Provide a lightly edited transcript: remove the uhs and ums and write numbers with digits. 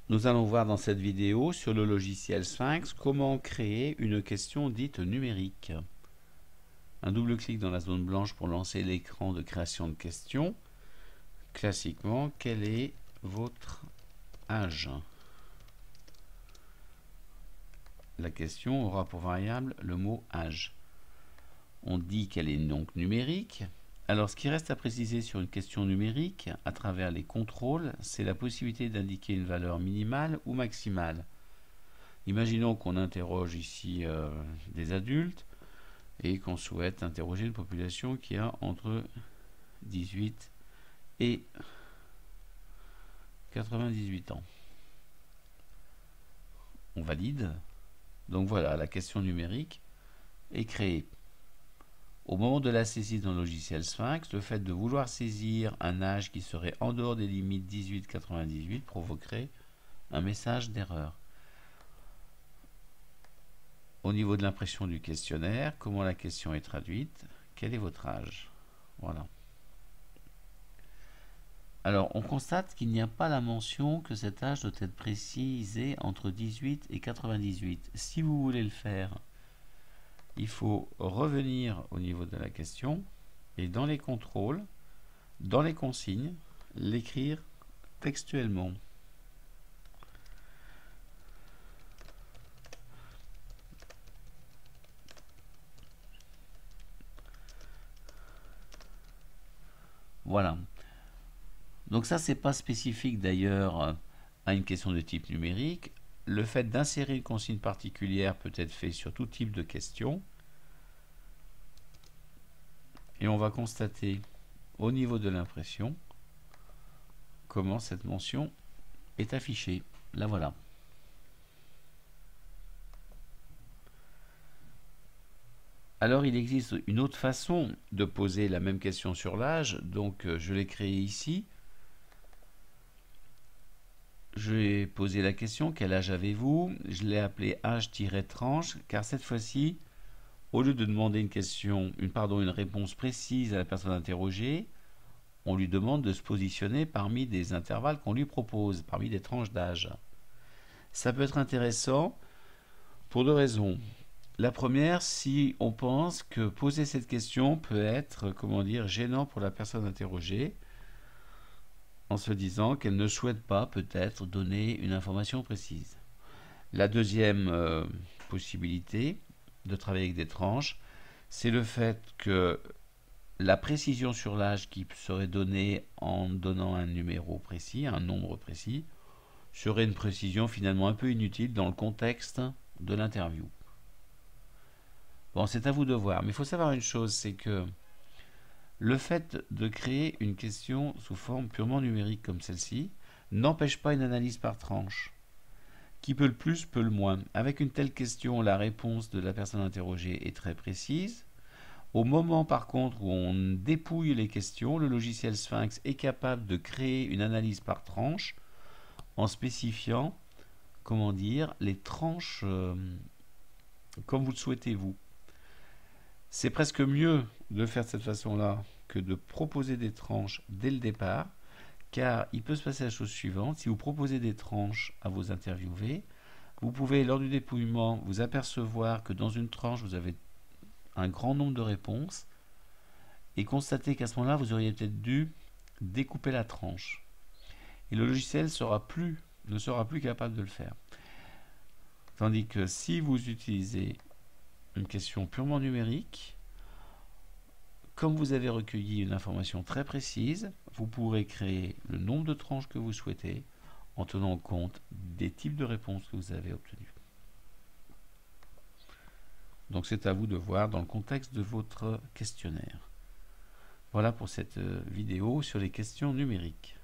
Nous allons voir dans cette vidéo sur le logiciel Sphinx comment créer une question dite numérique. Un double clic dans la zone blanche pour lancer l'écran de création de questions. Classiquement, quel est votre âge? La question aura pour variable le mot âge. On dit qu'elle est donc numérique. Alors, ce qui reste à préciser sur une question numérique, à travers les contrôles, c'est la possibilité d'indiquer une valeur minimale ou maximale. Imaginons qu'on interroge ici des adultes et qu'on souhaite interroger une population qui a entre 18 et 98 ans. On valide. Donc voilà, la question numérique est créée. Au moment de la saisie dans le logiciel Sphinx, le fait de vouloir saisir un âge qui serait en dehors des limites 18-98 provoquerait un message d'erreur. Au niveau de l'impression du questionnaire, comment la question est traduite? Quel est votre âge? Voilà. Alors, on constate qu'il n'y a pas la mention que cet âge doit être précisé entre 18 et 98. Si vous voulez le faire, il faut revenir au niveau de la question et dans les contrôles, dans les consignes, l'écrire textuellement. Voilà. Donc ça, c'est pas spécifique d'ailleurs à une question de type numérique. Le fait d'insérer une consigne particulière peut être fait sur tout type de question. Et on va constater au niveau de l'impression comment cette mention est affichée. La voilà. Alors il existe une autre façon de poser la même question sur l'âge, donc je l'ai créée ici. Je vais poser la question, quel âge avez-vous? Je l'ai appelé âge-tranche, car cette fois-ci, au lieu de demander une réponse précise à la personne interrogée, on lui demande de se positionner parmi des intervalles qu'on lui propose, parmi des tranches d'âge. Ça peut être intéressant pour deux raisons. La première, si on pense que poser cette question peut être, gênant pour la personne interrogée, en se disant qu'elle ne souhaite pas peut-être donner une information précise. La deuxième possibilité de travailler avec des tranches, c'est le fait que la précision sur l'âge qui serait donnée en donnant un numéro précis, un nombre précis, serait une précision finalement un peu inutile dans le contexte de l'interview. Bon, c'est à vous de voir, mais il faut savoir une chose, c'est que le fait de créer une question sous forme purement numérique comme celle-ci n'empêche pas une analyse par tranche. Qui peut le plus, peut le moins. Avec une telle question, la réponse de la personne interrogée est très précise. Au moment par contre où on dépouille les questions, le logiciel Sphinx est capable de créer une analyse par tranche en spécifiant, les tranches comme vous le souhaitez vous. C'est presque mieux de faire de cette façon-là que de proposer des tranches dès le départ, car il peut se passer la chose suivante. Si vous proposez des tranches à vos interviewés, vous pouvez, lors du dépouillement, vous apercevoir que dans une tranche, vous avez un grand nombre de réponses et constater qu'à ce moment-là, vous auriez peut-être dû découper la tranche. Et le logiciel ne sera plus capable de le faire. Tandis que si vous utilisez une question purement numérique, comme vous avez recueilli une information très précise, vous pourrez créer le nombre de tranches que vous souhaitez en tenant compte des types de réponses que vous avez obtenues. Donc c'est à vous de voir dans le contexte de votre questionnaire. Voilà pour cette vidéo sur les questions numériques.